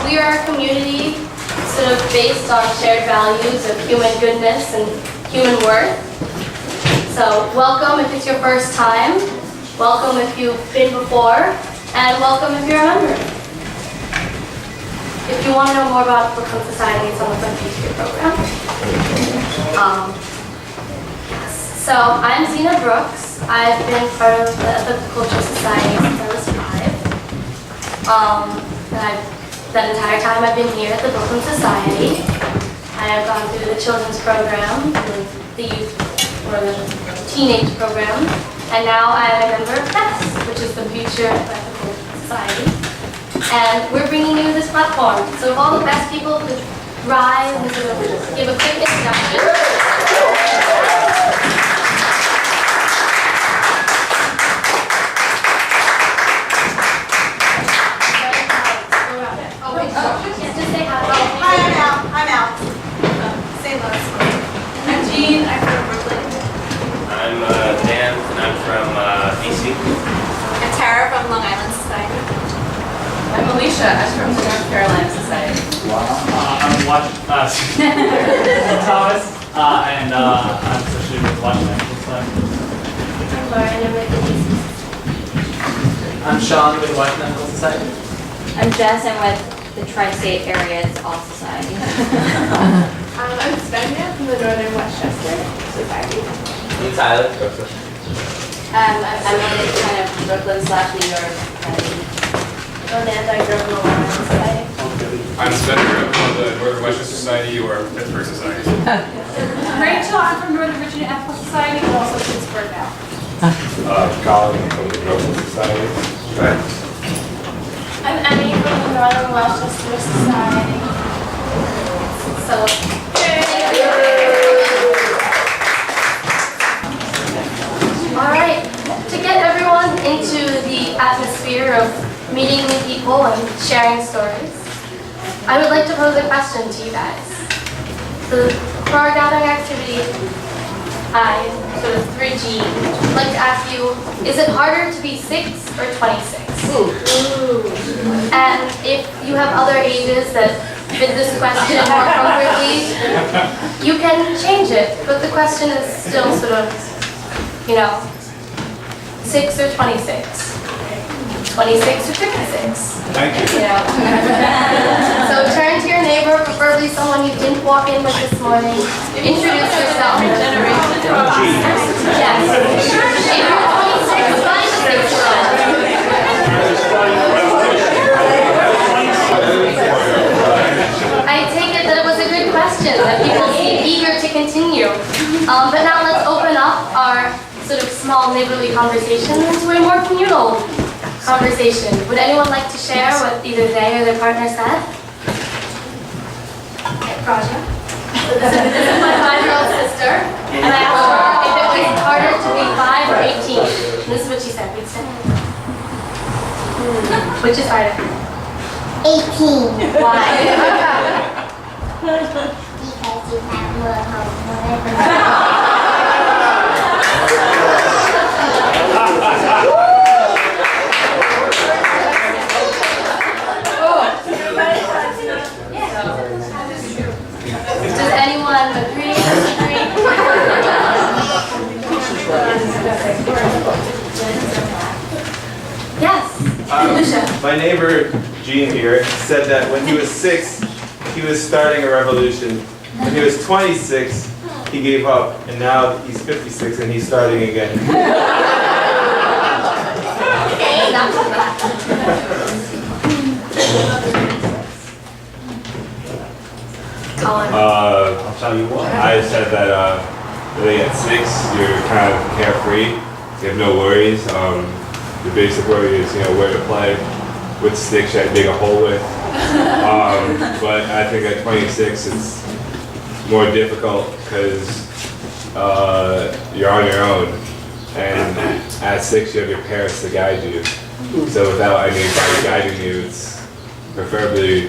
we are a community sort of based on shared values of human goodness and human worth. So welcome if it's your first time, welcome if you've been before, and welcome if you're a member. If you want to know more about Brooklyn Society, it's on the front page of your program. So I'm Zena Brooks. I've been part of the Ethical Culture Society since I was 5. That entire time I've been here at the Brooklyn Society. I have gone through the children's program, the youth or the teenage program, and now I am a member of FES, which is the Future Ethical Society. And we're bringing you this platform. So if all the best people could rise and sort of give a quick introduction. I'm out. Say less. I'm Jean. I'm from Brooklyn. I'm Dan, and I'm from DC. I'm Tara from Long Island Society. I'm Alicia. I'm from the North Carolina Society. I'm Thomas, and I'm associated with Washington Society. I'm Lauren. I'm with the DC. I'm Sean with the Washington Society. I'm Jess. I'm with the Tri-State Areas All Society. I'm Svenja from the Northern Westchester Society. I'm Tyler. I'm with kind of Brooklyn/New York. Amanda, I grew up in the Long Island Society. I'm Spencer from the Northern Westchester Society or Pittsburgh Society. Rachel. I'm from Northern Virginia Ethical Society, and also Pittsburgh now. Colin from the Brooklyn Society. I'm Emmy from the Northern Westchester Society. So, all right, to get everyone into the atmosphere of meeting new people and sharing stories, I would like to pose a question to you guys. So, for our gathering activity, I, sort of 3G, would like to ask you, is it harder to be 6 or 26? And if you have other ages that fit this question more appropriately, you can change it. But the question is still sort of, 6 or 26? 26 or 56? Thank you. So turn to your neighbor, preferably someone you didn't walk in with this morning. Introduce yourself. Yes. If you're 26, find a 6-year-old. I take it that it was a good question, that people seem eager to continue. But now let's open up our sort of small neighborly conversation into a more communal conversation. Would anyone like to share what either they or their partner said? Okay, Raja. This is my 5-year-old sister, and I asked her if it was harder to be 5 or 18. And this is what she said. Which is harder? 18. Why? Because you have more homework. Does anyone agree, disagree? Yes. Lucia. My neighbor, Gene here, said that when he was 6, he was starting a revolution. When he was 26, he gave up, and now he's 56 and he's starting again. Okay, that's that. I'll tell you what. I said that really at 6, you're kind of carefree. You have no worries. The basic worry is, where to play, what sticks should I dig a hole with. But I think at 26, it's more difficult because you're on your own. And at 6, you have your parents to guide you. So without anybody guiding you, it's preferably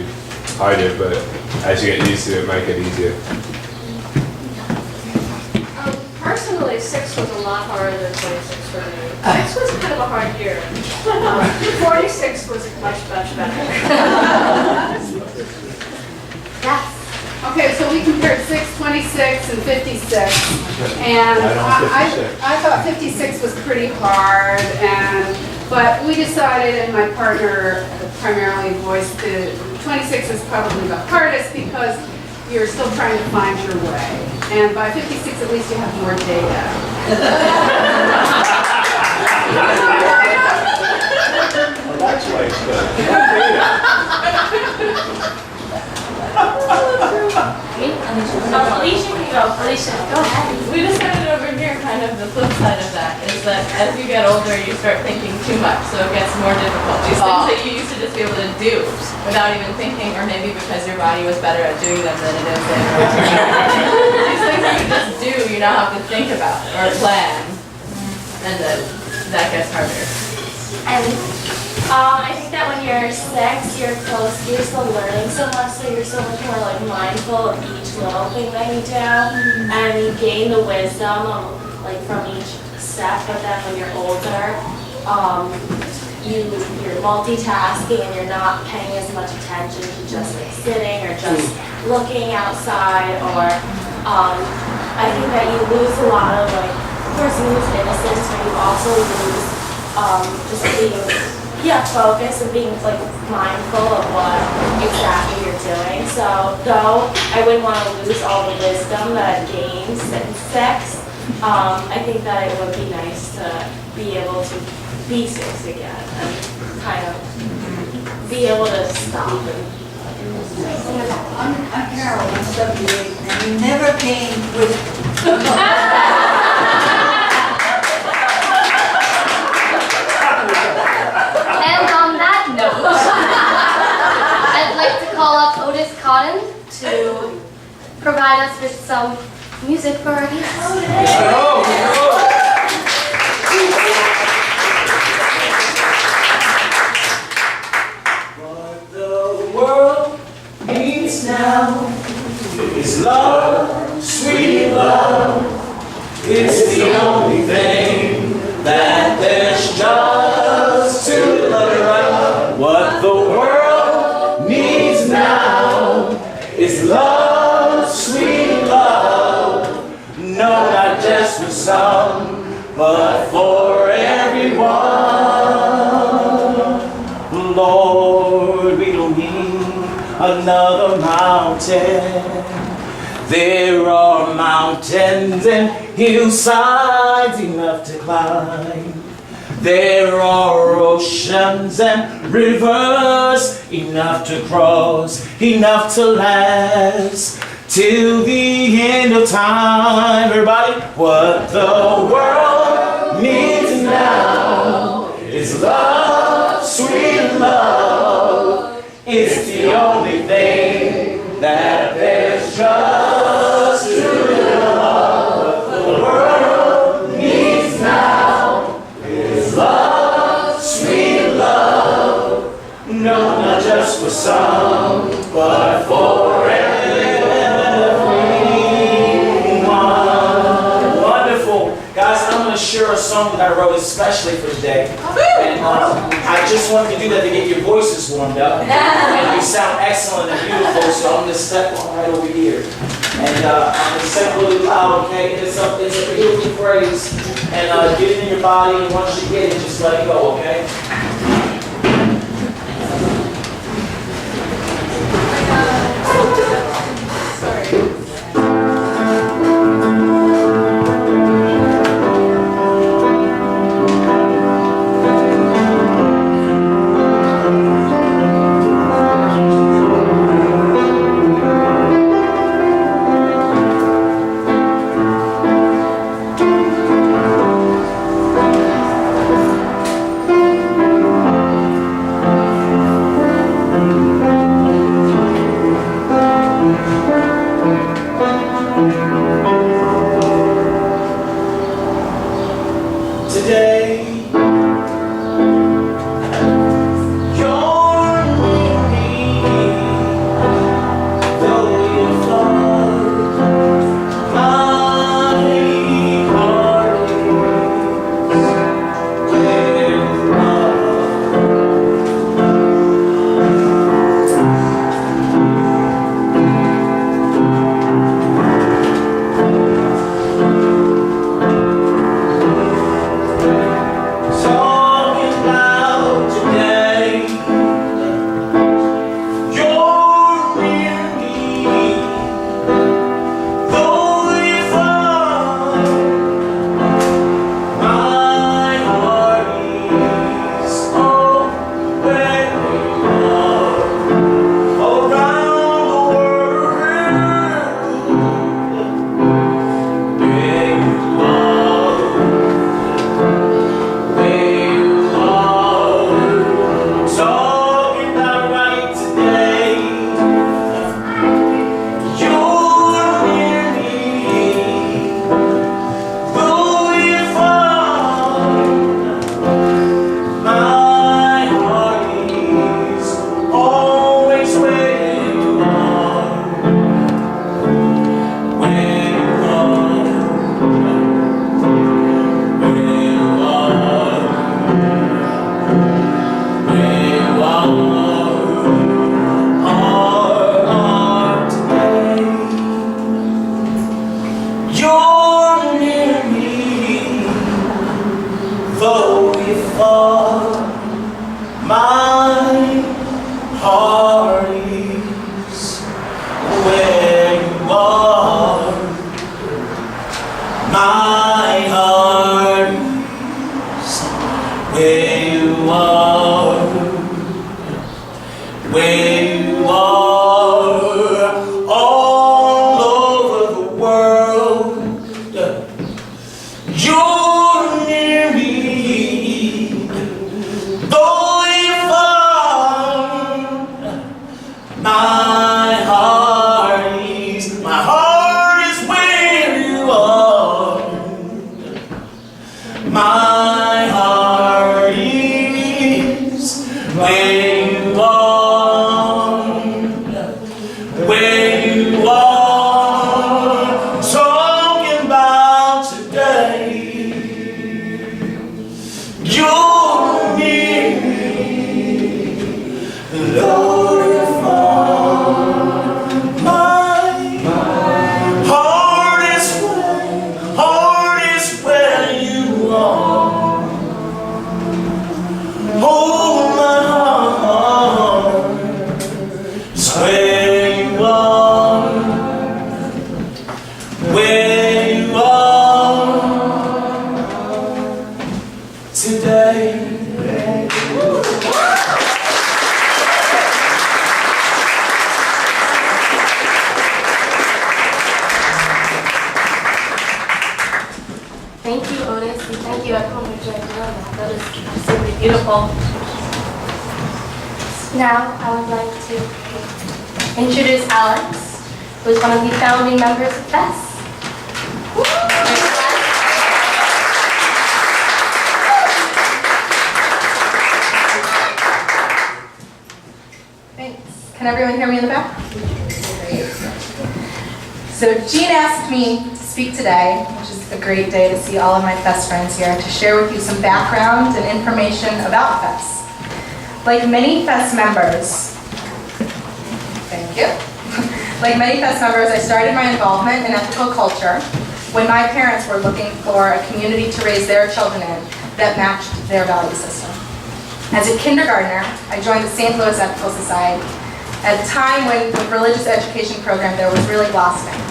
harder, but as you get used to it, it might get easier. Personally, 6 was a lot harder than 26 for me. 6 was kind of a hard year. 46 was much better. Yes. Okay, so we compared 6, 26, and 56. And Right on 56. I thought 56 was pretty hard, but we decided, and my partner primarily voiced the 26 is probably the hardest because you're still trying to find your way. And by 56, at least you have more data. Well, that's why it's good. Alicia can go. Alicia, go ahead. We decided over here kind of the flip side of that is that as you get older, you start thinking too much, so it gets more difficult. These things that you used to just be able to do without even thinking, or maybe because your body was better at doing them than it is later on. These things that you just do, you now have to think about or plan, and then that gets harder. And I think that when you're 6, you're close, you're still learning so much, so you're so much more like mindful of each little thing that you do, and you gain the wisdom of, like from each step. But then when you're older, you're multitasking and you're not paying as much attention to just like sitting or just looking outside, or I think that you lose a lot of like, of course you lose innocence, but you also lose just being focused and being like mindful of what exactly you're doing. So though I wouldn't want to lose all the wisdom that I've gained since 6, I think that it would be nice to be able to be 6 again and kind of be able to stop and I'm Carol, I'm 78, and you never came with And on that note, I'd like to call up Otis Cotton to provide us with some music for our guests. What the world needs now is love, sweet love. It's the only thing that there's just to love. What the world needs now is love, sweet love. No, not just for some, but for everyone. Lord, we don't need another mountain. There are mountains and hillsides enough to climb. There are oceans and rivers enough to cross, enough to last till the end of time. Everybody, what the world needs now is love, sweet love. It's the only thing that there's just to love. The world needs now is love, sweet love. No, not just for some, but for everyone. Wonderful. Guys, I'm going to share a song that I wrote especially for today. And I just wanted to do that to get your voices warmed up. And you sound excellent and beautiful, so I'm going to step on right over here. And I'm going to sing really loud, okay? It's a beautiful phrase. And get it in your body, and once you get it, just let it go, okay? where you are, all over the world. You're near me, though you're far. My heart is where you are. My heart is where you are. Where you are. Talking about today. You're near me, Lord, my heart is where you are. Oh, my heart is where you are. Where you are today. Thank you, Otis, and thank you everyone who joined in on that. That is absolutely beautiful. Now, I would like to introduce Alex, who is one of the founding members of FES. Thanks. Can everyone hear me in the back? So Jean asked me to speak today, which is a great day to see all of my FES friends here, to share with you some background and information about FES. Like many FES members, thank you. Like many FES members, I started my involvement in ethical culture when my parents were looking for a community to raise their children in that matched their value system. As a kindergartner, I joined the St. Louis Ethical Society at a time when the religious education program there was really blossoming.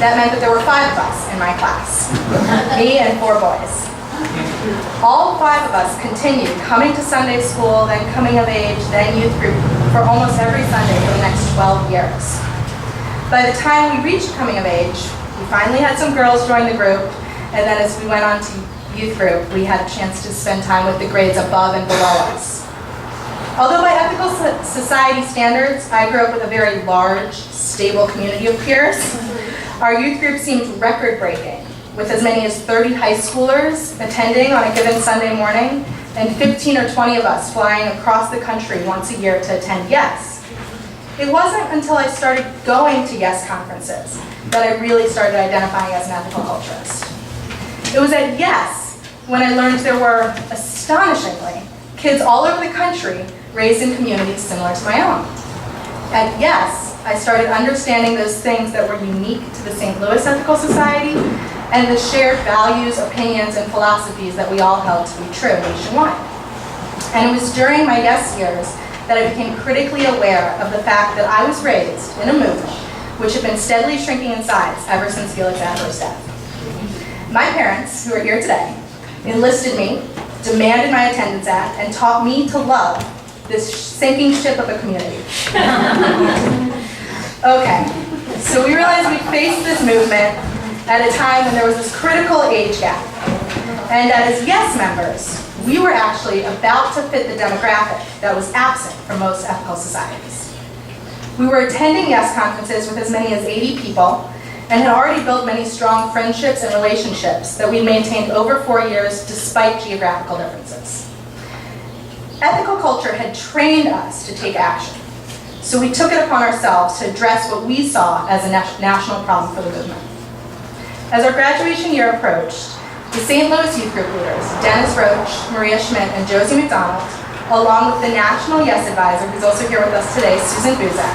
That meant that there were 5 of us in my class, me and 4 boys. All 5 of us continued coming to Sunday school, then coming of age, then youth group for almost every Sunday for the next 12 years. By the time we reached coming of age, we finally had some girls join the group, and then as we went on to youth group, we had a chance to spend time with the grades above and below us. Although by ethical society standards, I grew up with a very large, stable community of peers, our youth group seemed record-breaking, with as many as 30 high schoolers attending on a given Sunday morning, and 15 or 20 of us flying across the country once a year to attend YES. It wasn't until I started going to YES conferences that I really started identifying as an ethical culturist. It was at YES when I learned there were, astonishingly, kids all over the country raised in communities similar to my own. At YES, I started understanding those things that were unique to the St. Louis Ethical Society and the shared values, opinions, and philosophies that we all held to be true nationwide. And it was during my YES years that I became critically aware of the fact that I was raised in a movement which had been steadily shrinking in size ever since Felix Adler's death. My parents, who are here today, enlisted me, demanded my attendance at, and taught me to love this sinking ship of a community. Okay, so we realized we faced this movement at a time when there was this critical age gap. And as YES members, we were actually about to fit the demographic that was absent from most ethical societies. We were attending YES conferences with as many as 80 people and had already built many strong friendships and relationships that we maintained over 4 years despite geographical differences. Ethical culture had trained us to take action, so we took it upon ourselves to address what we saw as a national problem for the movement. As our graduation year approached, the St. Louis youth group leaders, Dennis Roach, Maria Schmidt, and Josie McDonald, along with the national YES advisor, who's also here with us today, Susan Buzak,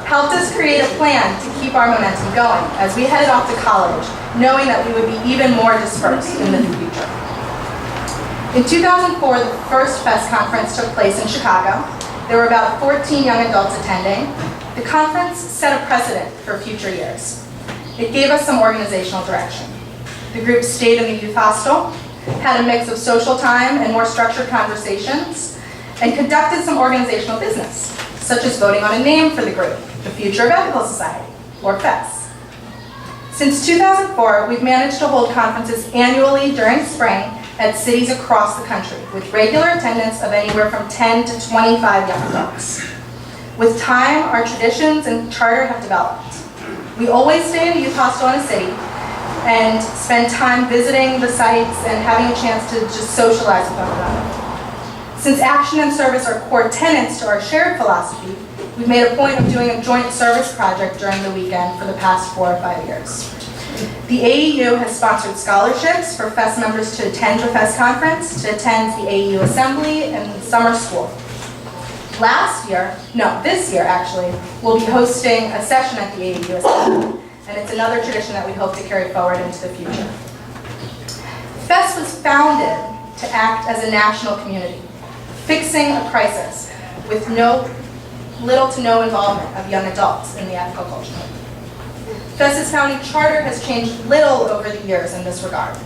helped us create a plan to keep our momentum going as we headed off to college, knowing that we would be even more dispersed in the future. In 2004, the first FES conference took place in Chicago. There were about 14 young adults attending. The conference set a precedent for future years. It gave us some organizational direction. The group stayed in the youth hostel, had a mix of social time and more structured conversations, and conducted some organizational business, such as voting on a name for the group, the Future of Ethical Society, or FES. Since 2004, we've managed to hold conferences annually during spring at cities across the country, with regular attendance of anywhere from 10 to 25 young adults. With time, our traditions and charter have developed. We always stay in a youth hostel in a city and spend time visiting the sites and having a chance to just socialize with one another. Since action and service are core tenets to our shared philosophy, we've made a point of doing a joint service project during the weekend for the past 4 or 5 years. The AEU has sponsored scholarships for FES members to attend the FES Conference, to attend the AEU Assembly and summer school. This year actually, we'll be hosting a session at the AEU Assembly, and it's another tradition that we hope to carry forward into the future. FES was founded to act as a national community, fixing a crisis with little to no involvement of young adults in the ethical culture. FES's founding charter has changed little over the years in this regard.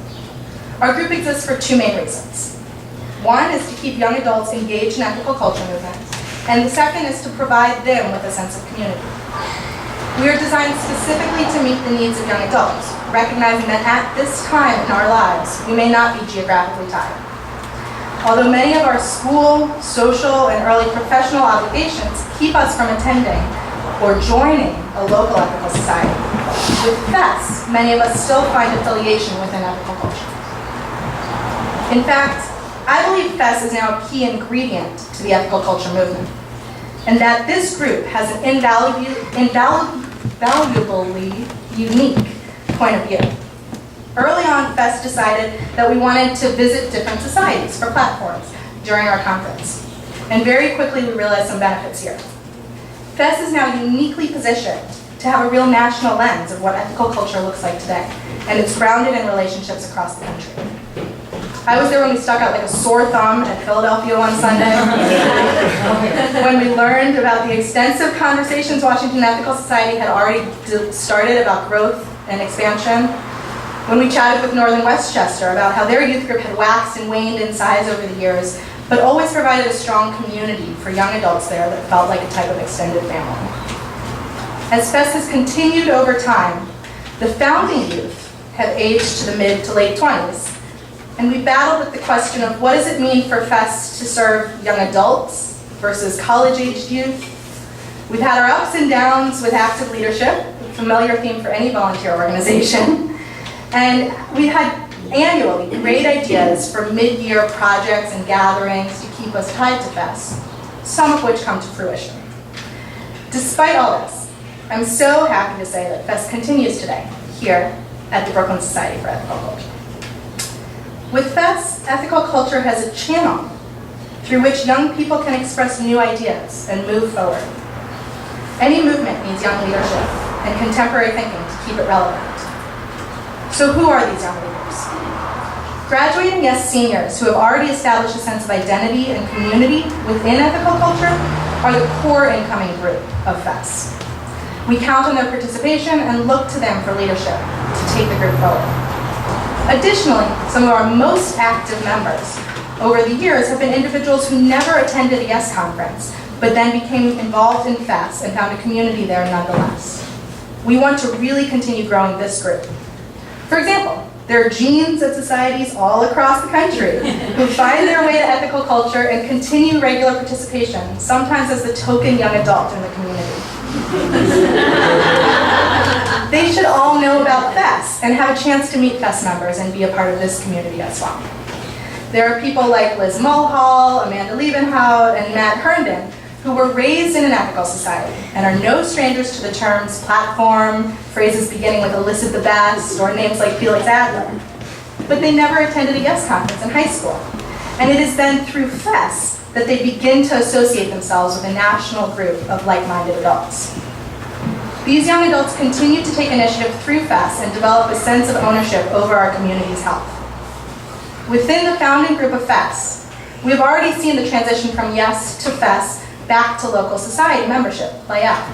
Our group exists for 2 main reasons. One is to keep young adults engaged in ethical culture movement, and the second is to provide them with a sense of community. We are designed specifically to meet the needs of young adults, recognizing that at this time in our lives, we may not be geographically tied. Although many of our school, social, and early professional obligations keep us from attending or joining a local ethical society, with FES, many of us still find affiliation within ethical culture. In fact, I believe FES is now a key ingredient to the ethical culture movement, and that this group has an invaluably unique point of view. Early on, FES decided that we wanted to visit different societies for platforms during our conference, and very quickly we realized some benefits here. FES is now uniquely positioned to have a real national lens of what ethical culture looks like today, and it's grounded in relationships across the country. I was there when we stuck out like a sore thumb at Philadelphia one Sunday, when we learned about the extensive conversations Washington Ethical Society had already started about growth and expansion, when we chatted with Northern Westchester about how their youth group had waxed and waned in size over the years, but always provided a strong community for young adults there that felt like a type of extended family. As FES has continued over time, the founding youth have aged to the mid to late 20s, and we battled with the question of what does it mean for FES to serve young adults versus college-aged youth. We've had our ups and downs with active leadership, a familiar theme for any volunteer organization, and we've had annually great ideas for mid-year projects and gatherings to keep us tied to FES, some of which come to fruition. Despite all this, I'm so happy to say that FES continues today, here at the Brooklyn Society for Ethical Culture. With FES, ethical culture has a channel through which young people can express new ideas and move forward. Any movement needs young leadership and contemporary thinking to keep it relevant. So who are these young leaders? Graduating YES seniors who have already established a sense of identity and community within ethical culture are the core incoming group of FES. We count on their participation and look to them for leadership to take the group forward. Additionally, some of our most active members over the years have been individuals who never attended a YES conference, but then became involved in FES and found a community there nonetheless. We want to really continue growing this group. For example, there are genes at societies all across the country who find their way to ethical culture and continue regular participation, sometimes as the token young adult in the community. They should all know about FES and have a chance to meet FES members and be a part of this community as well. There are people like Liz Mulhall, Amanda Liebenhout, and Matt Herndon who were raised in an ethical society and are no strangers to the terms platform, phrases beginning with elicit the best, or names like Felix Adler. But they never attended a YES conference in high school. And it is then through FES that they begin to associate themselves with a national group of like-minded adults. These young adults continue to take initiative through FES and develop a sense of ownership over our community's health. Within the founding group of FES, we have already seen the transition from YES to FES back to local society membership play out.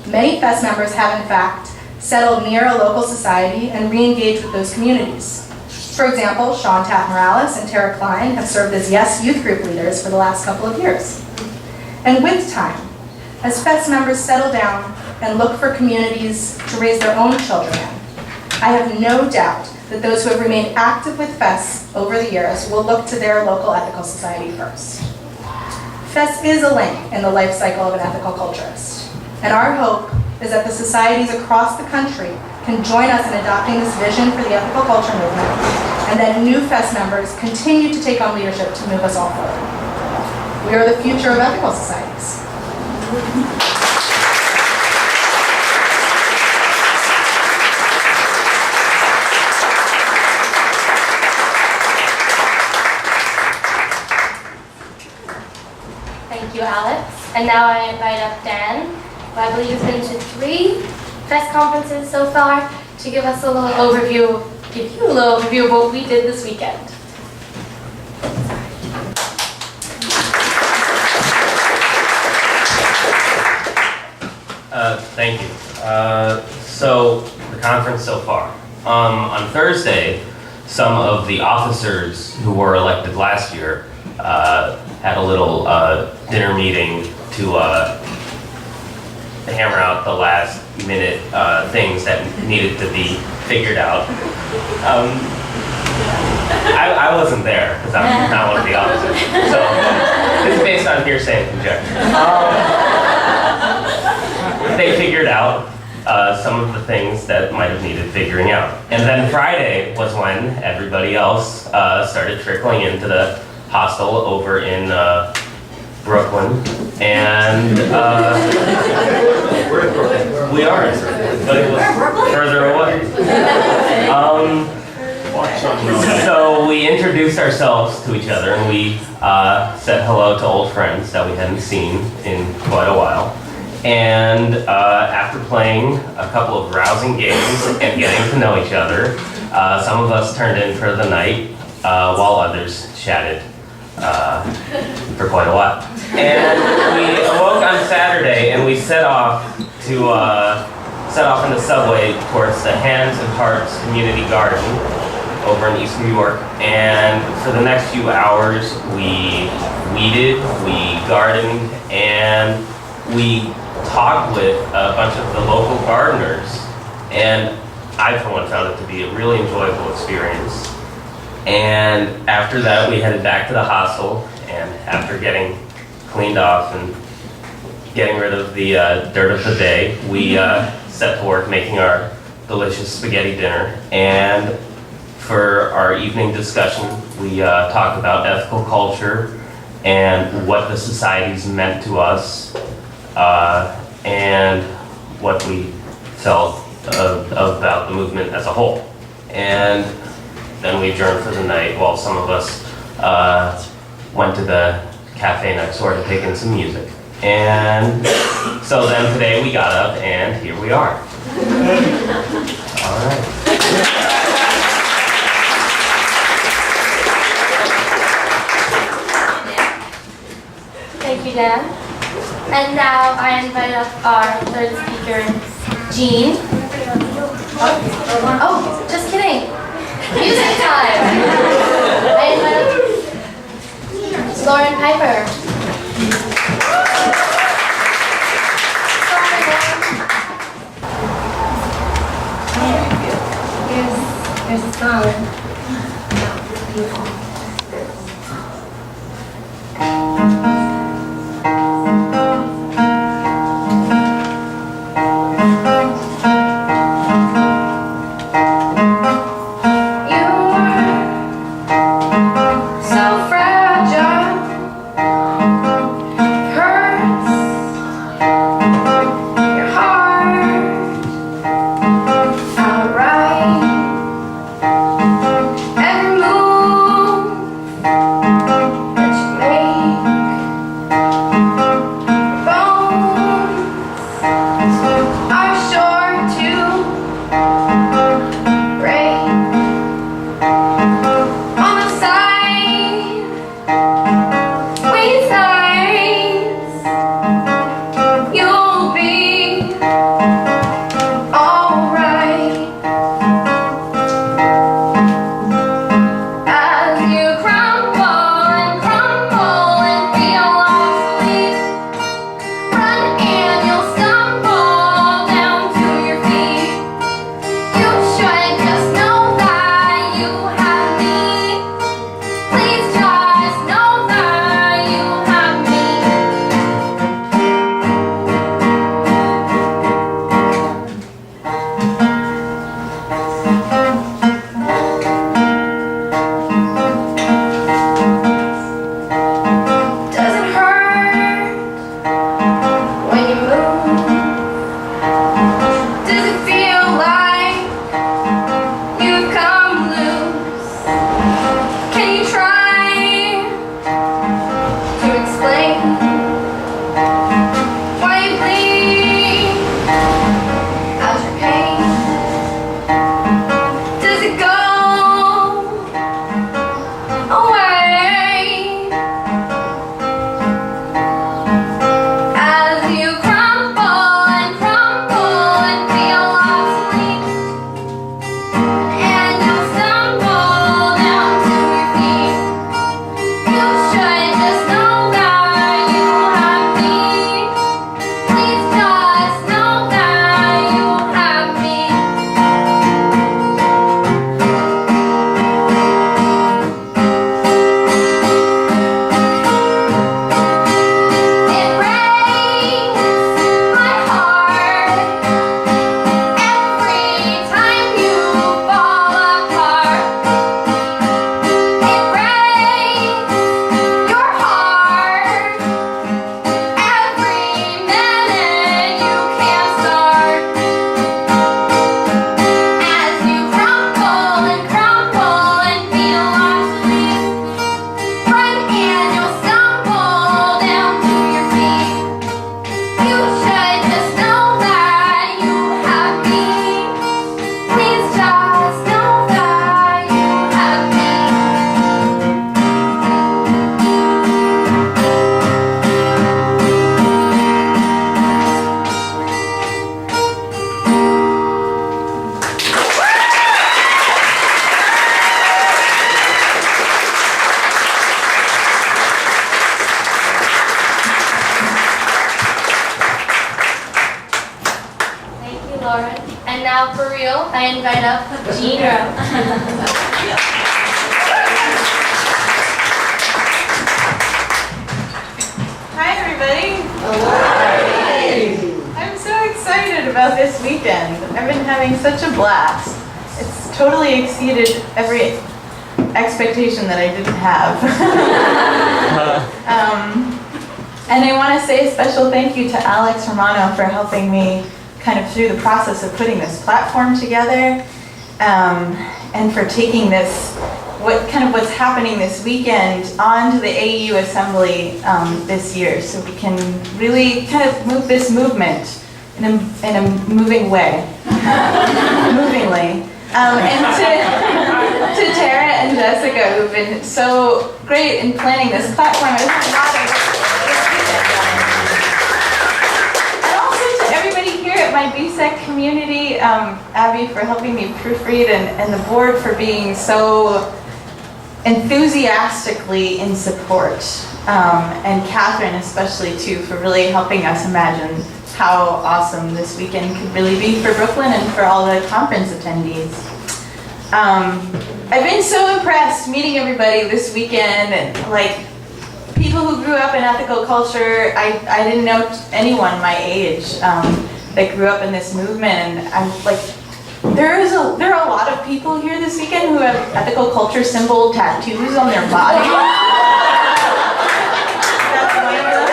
Many FES members have in fact settled near a local society and re-engaged with those communities. For example, Sean Taft Morales and Tara Klein have served as YES youth group leaders for the last couple of years. And with time, as FES members settle down and look for communities to raise their own children in, I have no doubt that those who have remained active with FES over the years will look to their local ethical society first. FES is a link in the life cycle of an ethical culturist, and our hope is that the societies across the country can join us in adopting this vision for the ethical culture movement, and that new FES members continue to take on leadership to move us all forward. We are the future of ethical societies. Thank you, Alex. And now I invite up Dan, who I believe has been to 3 FES conferences so far, to give us a little overview, give you a little overview of what we did this weekend. Thank you. So, the conference so far. On Thursday, some of the officers who were elected last year had a little dinner meeting to hammer out the last minute things that needed to be figured out. I wasn't there because I'm not one of the officers. So, this is based on hearsay and conjecture. They figured out some of the things that might have needed figuring out. And then Friday was when everybody else started trickling into the hostel over in Brooklyn. And We're in Brooklyn. we are in Brooklyn, but it was further away. So we introduced ourselves to each other and we said hello to old friends that we hadn't seen in quite a while. And after playing a couple of rousing games and getting to know each other, some of us turned in for the night while others chatted for quite a while. And we awoke on Saturday and we set off in the subway towards the Hands and Hearts Community Garden over in East New York. And for the next few hours, we weeded, we gardened, and we talked with a bunch of the local gardeners. And I, for one, found it to be a really enjoyable experience. And after that, we headed back to the hostel, and after getting cleaned off and getting rid of the dirt of the day, we set to work making our delicious spaghetti dinner. And for our evening discussion, we talked about ethical culture and what the societies meant to us, and what we felt about the movement as a whole. And then we adjourned for the night while some of us went to the cafe next door to take in some music. And so then today we got up and here we are. All right. Thank you, Dan. And now I invite up our third speaker, Jean. Oh, just kidding. Music time. I invite up Lauren Piper. Here's the song. Every move now for real, I invite up Jean Rowe. Hi, everybody. I'm so excited about this weekend. I've been having such a blast. It's totally exceeded every expectation that I didn't have. And I want to say a special thank you to Alex Romano for helping me kind of through the process of putting this platform together, and for taking this, what's happening this weekend onto the AU Assembly this year, so we can really kind of move this movement in a moving way, movingly. And to Tara and Jessica, who've been so great in planning this platform. There's a lot of and also to everybody here at my BSEC community, Abby for helping me proofread, and the board for being so enthusiastically in support, and Catherine especially too for really helping us imagine how awesome this weekend could really be for Brooklyn and for all the conference attendees. I've been so impressed meeting everybody this weekend, and like people who grew up in ethical culture. I didn't know anyone my age that grew up in this movement, and I'm like, there are a lot of people here this weekend who have ethical culture symbol tattoos on their body. That's one of them.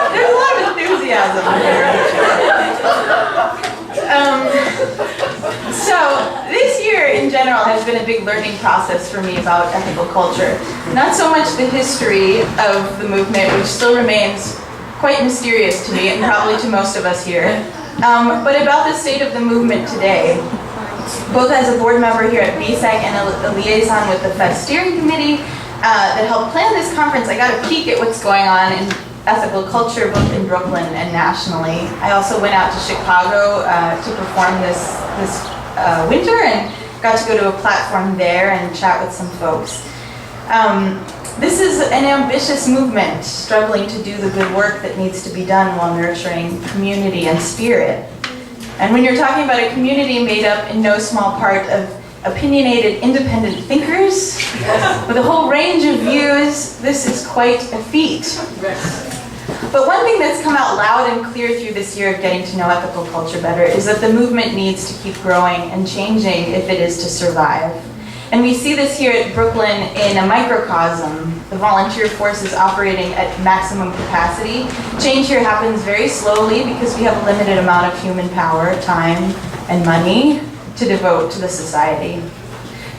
There's a lot of enthusiasm here. So this year in general has been a big learning process for me about ethical culture. Not so much the history of the movement, which still remains quite mysterious to me and probably to most of us here, but about the state of the movement today. Both as a board member here at BSEC and a liaison with the FES steering committee that helped plan this conference, I got a peek at what's going on in ethical culture both in Brooklyn and nationally. I also went out to Chicago to perform this winter and got to go to a platform there and chat with some folks. This is an ambitious movement struggling to do the good work that needs to be done while nurturing community and spirit. And when you're talking about a community made up in no small part of opinionated independent thinkers with a whole range of views, this is quite a feat. But one thing that's come out loud and clear through this year of getting to know ethical culture better is that the movement needs to keep growing and changing if it is to survive. And we see this here at Brooklyn in a microcosm. The volunteer force is operating at maximum capacity. Change here happens very slowly because we have a limited amount of human power, time, and money to devote to the society.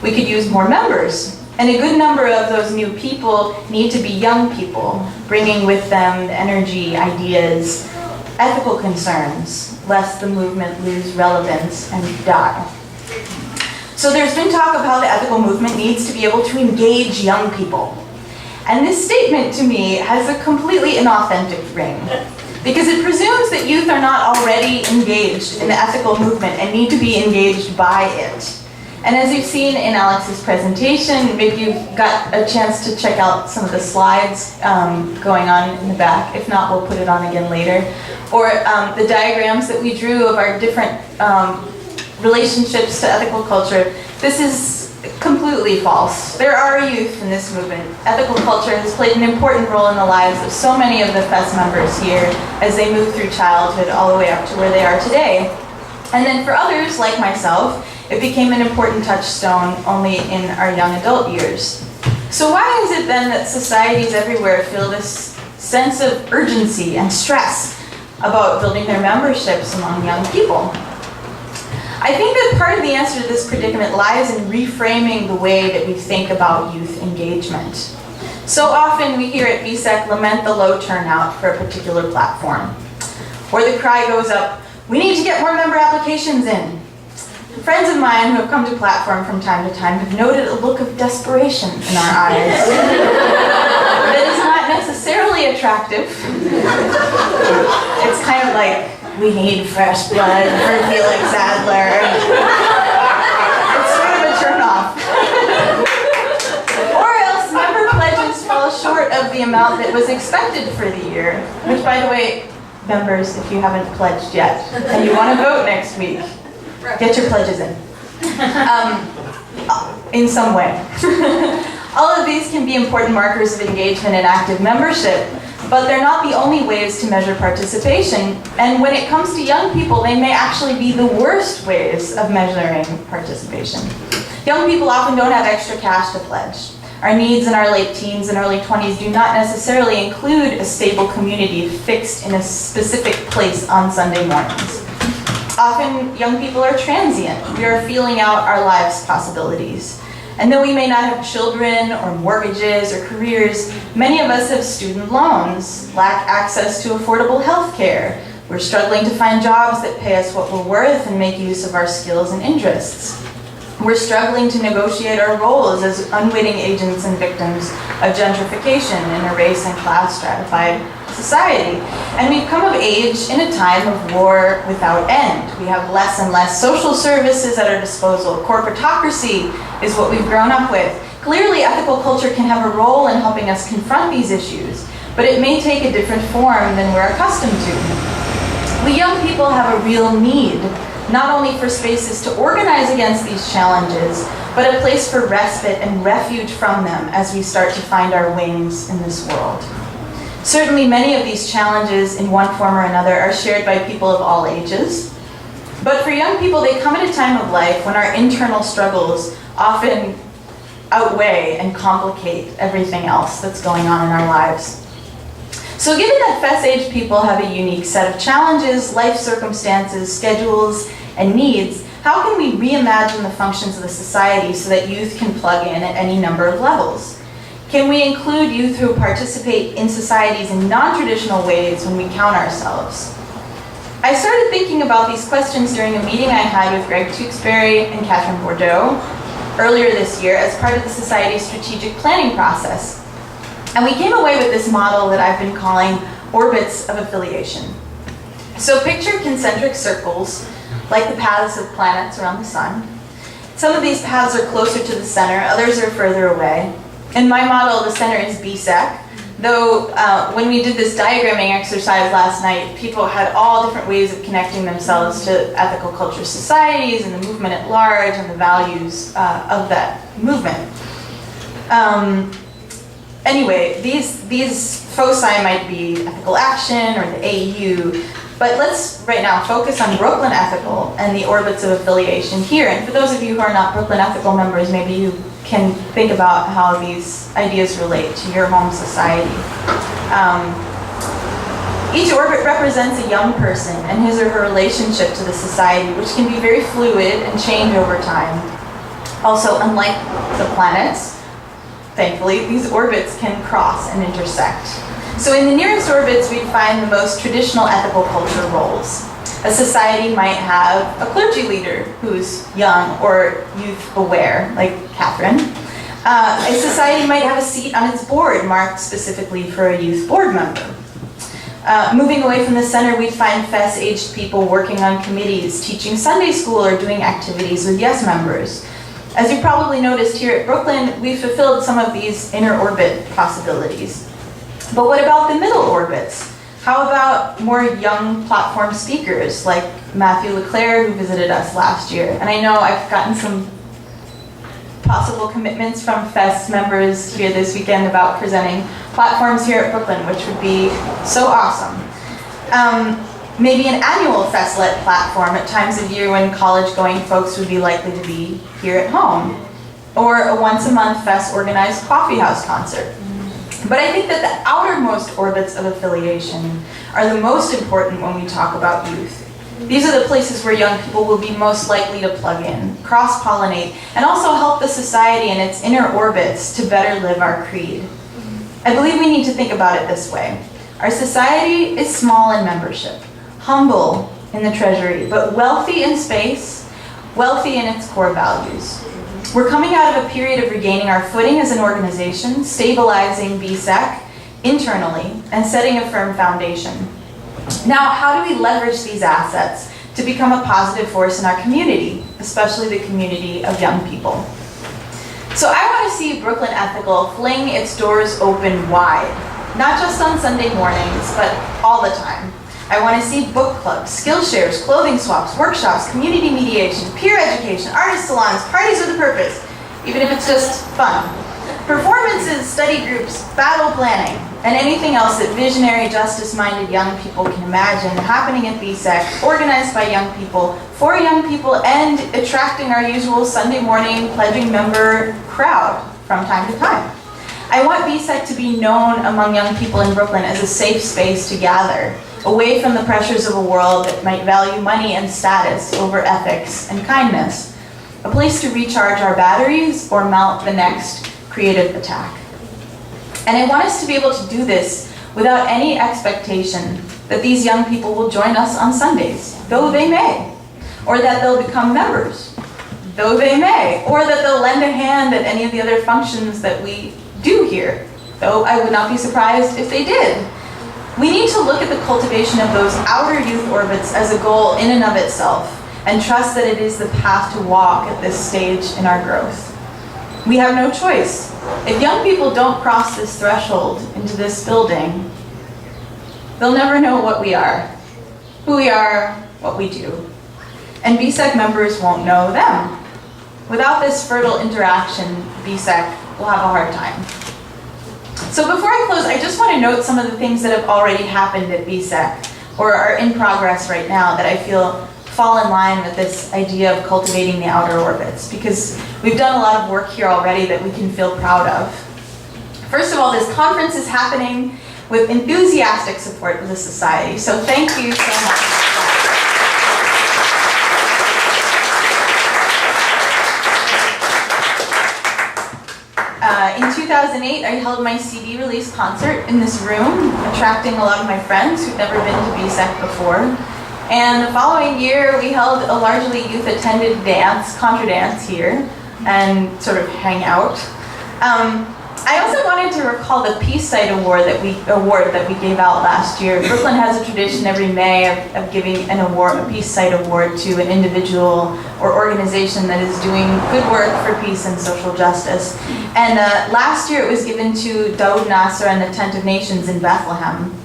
We could use more members. And a good number of those new people need to be young people, bringing with them the energy, ideas, ethical concerns, lest the movement lose relevance and die. So there's been talk of how the ethical movement needs to be able to engage young people. And this statement to me has a completely inauthentic ring, because it presumes that youth are not already engaged in the ethical movement and need to be engaged by it. And as you've seen in Alex's presentation, maybe you've got a chance to check out some of the slides going on in the back. If not, we'll put it on again later. Or the diagrams that we drew of our different relationships to ethical culture. This is completely false. There are youth in this movement. Ethical culture has played an important role in the lives of so many of the FES members here as they move through childhood all the way up to where they are today. And then for others, like myself, it became an important touchstone only in our young adult years. So why is it then that societies everywhere feel this sense of urgency and stress about building their memberships among young people? I think that part of the answer to this predicament lies in reframing the way that we think about youth engagement. So often we here at BSEC lament the low turnout for a particular platform. Or the cry goes up, we need to get more member applications in. Friends of mine who have come to platform from time to time have noted a look of desperation in our eyes that is not necessarily attractive. It's kind of like, we need fresh blood for Felix Adler. It's sort of a turnoff. Or else member pledges fall short of the amount that was expected for the year, which by the way, members, if you haven't pledged yet, and you want to vote next week, get your pledges in some way. All of these can be important markers of engagement and active membership, but they're not the only ways to measure participation. And when it comes to young people, they may actually be the worst ways of measuring participation. Young people often don't have extra cash to pledge. Our needs in our late teens and early 20s do not necessarily include a stable community fixed in a specific place on Sunday mornings. Often, young people are transient. We are feeling out our lives' possibilities. And though we may not have children or mortgages or careers, many of us have student loans, lack access to affordable health care. We're struggling to find jobs that pay us what we're worth and make use of our skills and interests. We're struggling to negotiate our roles as unwitting agents and victims of gentrification in a race and class stratified society. And we've come of age in a time of war without end. We have less and less social services at our disposal. Corporatocracy is what we've grown up with. Clearly, ethical culture can have a role in helping us confront these issues, but it may take a different form than we're accustomed to. We young people have a real need, not only for spaces to organize against these challenges, but a place for respite and refuge from them as we start to find our wings in this world. Certainly many of these challenges in one form or another are shared by people of all ages. But for young people, they come at a time of life when our internal struggles often outweigh and complicate everything else that's going on in our lives. So given that FES-age people have a unique set of challenges, life circumstances, schedules, and needs, how can we reimagine the functions of the society so that youth can plug in at any number of levels? Can we include youth who participate in societies in non-traditional ways when we count ourselves? I started thinking about these questions during a meeting I had with Greg Tewksbury and Catherine Bordeaux earlier this year as part of the Society's strategic planning process. And we came away with this model that I've been calling orbits of affiliation. So picture concentric circles, like the paths of planets around the sun. Some of these paths are closer to the center, others are further away. In my model, the center is BSEC, though when we did this diagramming exercise last night, people had all different ways of connecting themselves to ethical culture societies and the movement at large and the values of that movement. Anyway, these foci might be ethical action or the AEU, but let's right now focus on Brooklyn Ethical and the orbits of affiliation here. And for those of you who are not Brooklyn Ethical members, maybe you can think about how these ideas relate to your home society. Each orbit represents a young person and his or her relationship to the society, which can be very fluid and change over time. Also, unlike the planets, thankfully, these orbits can cross and intersect. So in the nearest orbits, we find the most traditional ethical culture roles. A society might have a clergy leader who's young or youth aware, like Catherine. A society might have a seat on its board marked specifically for a youth board member. Moving away from the center, we'd find FES-aged people working on committees, teaching Sunday school, or doing activities with YES members. As you probably noticed here at Brooklyn, we fulfilled some of these inner orbit possibilities. But what about the middle orbits? How about more young platform speakers like Matthew LeClaire, who visited us last year? And I know I've gotten some possible commitments from FES members here this weekend about presenting platforms here at Brooklyn, which would be so awesome. Maybe an annual FES-led platform at times of year when college-going folks would be likely to be here at home. Or a once-a-month FES-organized coffee house concert. But I think that the outermost orbits of affiliation are the most important when we talk about youth. These are the places where young people will be most likely to plug in, cross-pollinate, and also help the society and its inner orbits to better live our creed. I believe we need to think about it this way. Our society is small in membership, humble in the treasury, but wealthy in space, wealthy in its core values. We're coming out of a period of regaining our footing as an organization, stabilizing BSEC internally, and setting a firm foundation. Now, how do we leverage these assets to become a positive force in our community, especially the community of young people? So I want to see Brooklyn Ethical fling its doors open wide, not just on Sunday mornings, but all the time. I want to see book clubs, skill shares, clothing swaps, workshops, community mediation, peer education, artist salons, parties with a purpose, even if it's just fun. Performances, study groups, battle planning, and anything else that visionary, justice-minded young people can imagine happening at BSEC, organized by young people, for young people, and attracting our usual Sunday morning pledging member crowd from time to time. I want BSEC to be known among young people in Brooklyn as a safe space to gather, away from the pressures of a world that might value money and status over ethics and kindness. A place to recharge our batteries or mount the next creative attack. And I want us to be able to do this without any expectation that these young people will join us on Sundays, though they may, or that they'll become members, though they may, or that they'll lend a hand at any of the other functions that we do here, though I would not be surprised if they did. We need to look at the cultivation of those outer youth orbits as a goal in and of itself, and trust that it is the path to walk at this stage in our growth. We have no choice. If young people don't cross this threshold into this building, they'll never know what we are, who we are, what we do. And BSEC members won't know them. Without this fertile interaction, BSEC will have a hard time. So before I close, I just want to note some of the things that have already happened at BSEC, or are in progress right now, that I feel fall in line with this idea of cultivating the outer orbits, because we've done a lot of work here already that we can feel proud of. First of all, this conference is happening with enthusiastic support of the society, so thank you so much. In 2008, I held my CD release concert in this room, attracting a lot of my friends who'd never been to BSEC before. And the following year, we held a largely youth-attended dance, contra dance here, and sort of hang out. I also wanted to recall the Peace Site award that we gave out last year. Brooklyn has a tradition every May of giving an award, a Peace Site award, to an individual or organization that is doing good work for peace and social justice. And last year, it was given to Daoud Nasser and the Tent of Nations in Bethlehem.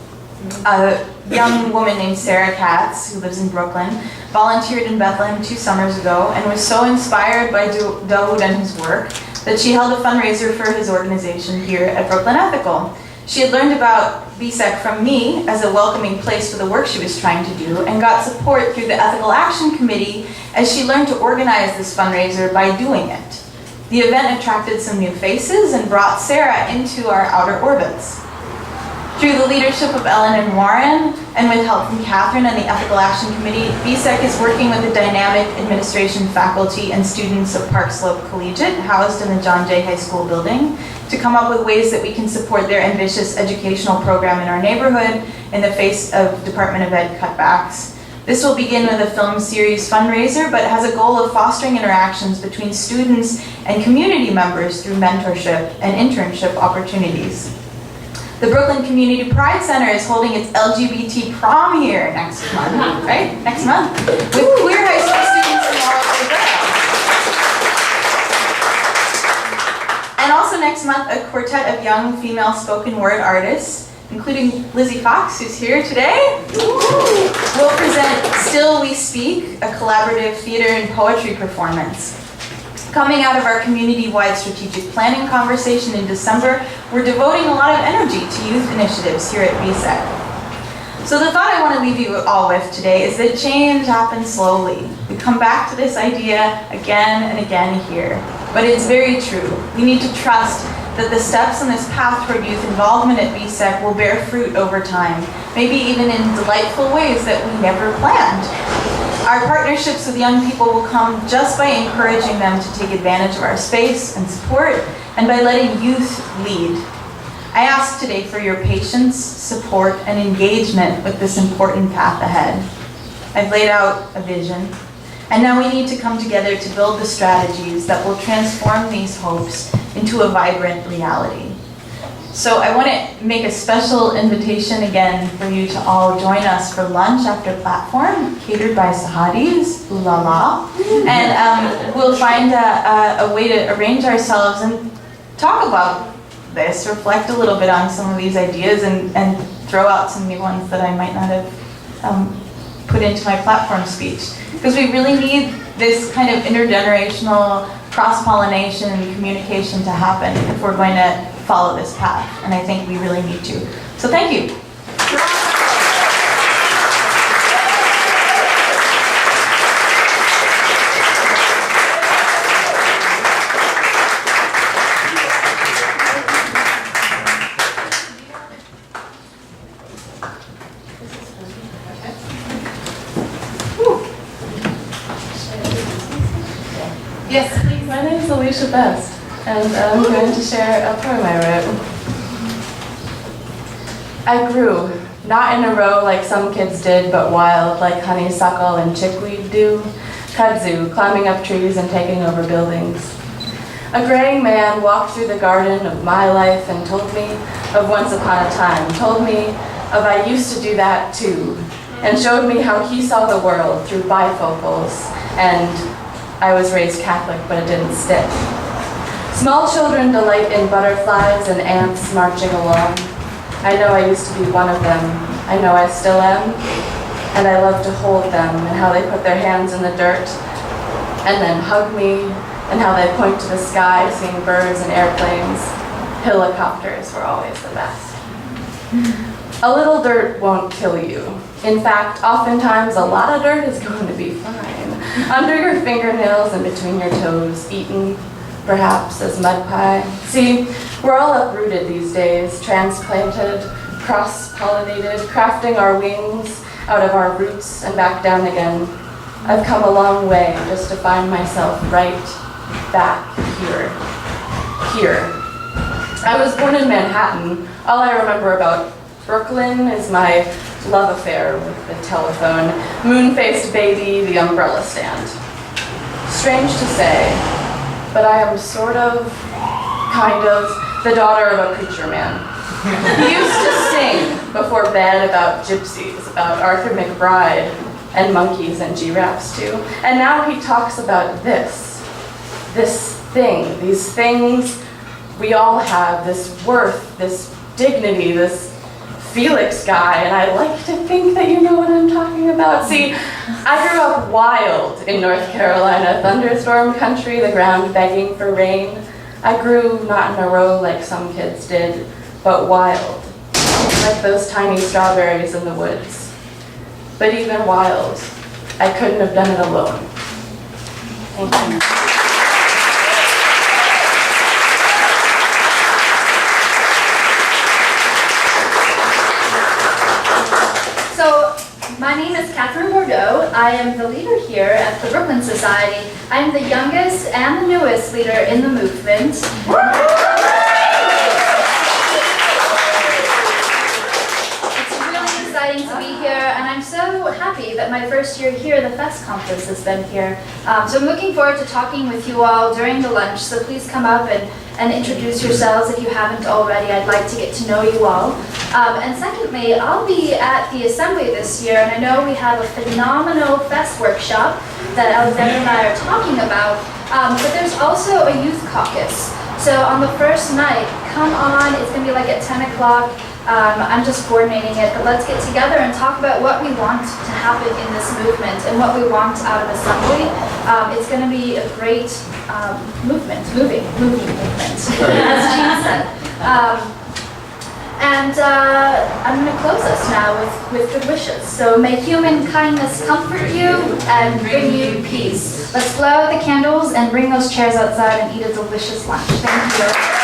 A young woman named Sarah Katz, who lives in Brooklyn, volunteered in Bethlehem 2 summers ago and was so inspired by Daoud and his work that she held a fundraiser for his organization here at Brooklyn Ethical. She had learned about BSEC from me as a welcoming place for the work she was trying to do, and got support through the Ethical Action Committee as she learned to organize this fundraiser by doing it. The event attracted some new faces and brought Sarah into our outer orbits. Through the leadership of Ellen and Warren, and with help from Catherine and the Ethical Action Committee, BSEC is working with the dynamic administration, faculty, and students of Park Slope Collegiate, housed in the John Jay High School building, to come up with ways that we can support their ambitious educational program in our neighborhood in the face of Department of Ed cutbacks. This will begin with a film series fundraiser, but has a goal of fostering interactions between students and community members through mentorship and internship opportunities. The Brooklyn Community Pride Center is holding its LGBT prom here next month, right? Next month, with queer high school students from all over the world. And also next month, a quartet of young female spoken word artists, including Lizzie Fox, who's here today, will present Still We Speak, a collaborative theater and poetry performance. Coming out of our community-wide strategic planning conversation in December, we're devoting a lot of energy to youth initiatives here at BSEC. So the thought I want to leave you all with today is that change happens slowly. We come back to this idea again and again here, but it's very true. We need to trust that the steps on this path toward youth involvement at BSEC will bear fruit over time, maybe even in delightful ways that we never planned. Our partnerships with young people will come just by encouraging them to take advantage of our space and support, and by letting youth lead. I ask today for your patience, support, and engagement with this important path ahead. I've laid out a vision, and now we need to come together to build the strategies that will transform these hopes into a vibrant reality. So I want to make a special invitation again for you to all join us for lunch after platform, catered by Sahadi's, ooh la la. And we'll find a way to arrange ourselves and talk about reflect a little bit on some of these ideas, and throw out some new ones that I might not have put into my platform speech. Because we really need this kind of intergenerational cross-pollination and communication to happen if we're going to follow this path. And I think we really need to. So thank you. Yes, please. My name is Alicia Best, and I'm going to share a poem I wrote. I grew, not in a row like some kids did, but wild, like honeysuckle and chickweed do. Kudzu, climbing up trees and taking over buildings. A graying man walked through the garden of my life and told me of once upon a time, told me of I used to do that too, and showed me how he saw the world through bifocals, and I was raised Catholic, but it didn't stick. Small children delight in butterflies and ants marching along. I know I used to be one of them. I know I still am. And I love to hold them and how they put their hands in the dirt and then hug me and how they point to the sky, seeing birds and airplanes. Helicopters were always the best. A little dirt won't kill you. In fact, oftentimes a lot of dirt is going to be fine. Under your fingernails and between your toes, eaten, perhaps, as mud pie. See, we're all uprooted these days, transplanted, cross-pollinated, crafting our wings out of our roots and back down again. I've come a long way just to find myself right back here. Here. I was born in Manhattan. All I remember about Brooklyn is my love affair with the telephone, moon-faced baby, the umbrella stand. Strange to say, but I am sort of, kind of, the daughter of a preacher man. He used to sing before bed about gypsies, about Arthur McBride, and monkeys and giraffes too. And now he talks about this thing, these things we all have, this worth, this dignity, this Felix guy, and I like to think that you know what I'm talking about. See, I grew up wild in North Carolina, thunderstorm country, the ground begging for rain. I grew not in a row like some kids did, but wild, like those tiny strawberries in the woods. But even wild, I couldn't have done it alone. Thank you. My name is Catherine Bordeaux. I am the leader here at the Brooklyn Society. I am the youngest and the newest leader in the movement. It's really exciting to be here, and I'm so happy that my first year here, the FES Conference, has been here. So I'm looking forward to talking with you all during the lunch, so please come up and introduce yourselves if you haven't already. I'd like to get to know you all. And secondly, I'll be at the Assembly this year, and I know we have a phenomenal FES workshop that Alexander and I are talking about, but there's also a youth caucus. So on the first night, come on, it's going to be like at 10 o'clock. I'm just coordinating it, but let's get together and talk about what we want to happen in this movement and what we want out of Assembly. It's going to be a great moving movement, as Jean said. And I'm going to close us now with good wishes. So may human kindness comfort you and bring you peace. Let's blow out the candles and bring those chairs outside and eat a delicious lunch. Thank you.